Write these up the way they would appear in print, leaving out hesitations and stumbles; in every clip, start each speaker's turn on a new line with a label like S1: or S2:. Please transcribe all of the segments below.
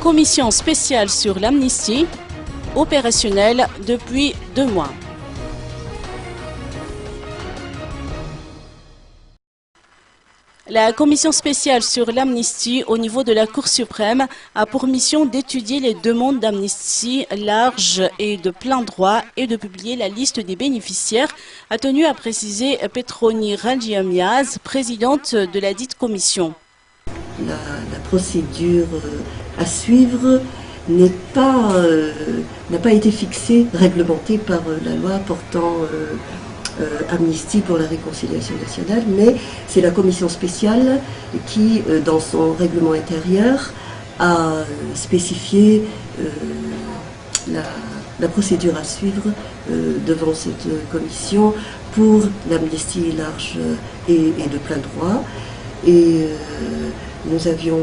S1: commission spéciale sur l'amnistie, opérationnelle depuis 2 mois. La commission spéciale sur l'amnistie au niveau de la Cour suprême a pour mission d'étudier les demandes d'amnistie large et de plein droit et de publier la liste des bénéficiaires, a tenu à préciser Petroni Radjiamiaz, présidente de la dite commission.
S2: La procédure à suivre n'a pas été fixée, réglementée par la loi portant amnistie pour la réconciliation nationale, mais c'est la commission spéciale qui, dans son règlement intérieur, a spécifié la procédure à suivre devant cette commission pour l'amnistie large et de plein droit. Et nous avions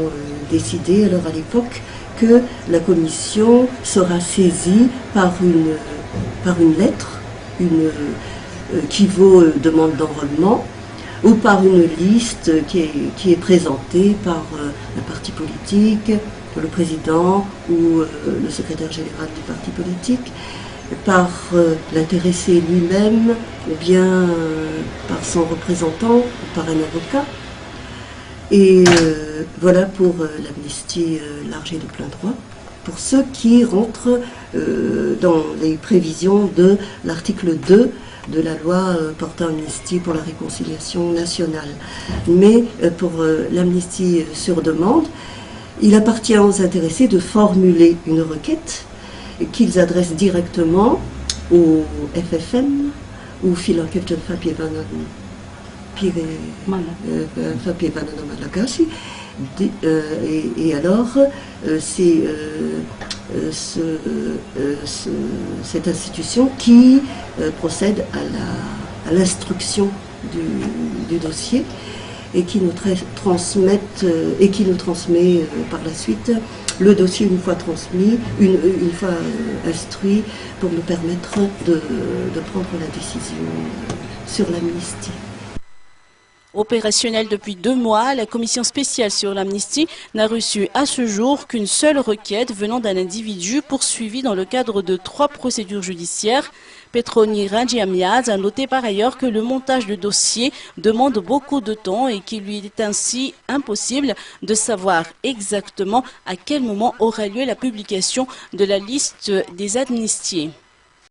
S2: décidé alors à l'époque que la commission sera saisie par une lettre, qui vaut demande d'enrôlement, ou par une liste qui est présentée par un parti politique, le président ou le secrétaire général du parti politique, par l'intéressé lui-même, ou bien par son représentant, ou par un avocat. Et voilà pour l'amnistie large et de plein droit, pour ceux qui rentrent dans les prévisions de l'article 2 de la loi portant amnistie pour la réconciliation nationale. Mais pour l'amnistie sur demande, il appartient aux intéressés de formuler une requête qu'ils adressent directement au FFM ou Philanthropic Malagashi. Et alors, c'est cette institution qui procède à l'instruction du dossier et qui nous transmet par la suite le dossier une fois transmis, une fois instruit, pour nous permettre de prendre la décision sur l'amnistie.
S1: Opérationnelle depuis 2 mois, la commission spéciale sur l'amnistie n'a reçu à ce jour qu'une seule requête venant d'un individu poursuivi dans le cadre de 3 procédures judiciaires. Petroni Radjiamiaz a noté par ailleurs que le montage de dossier demande beaucoup de temps et qu'il lui est ainsi impossible de savoir exactement à quel moment aura lieu la publication de la liste des amnistiés.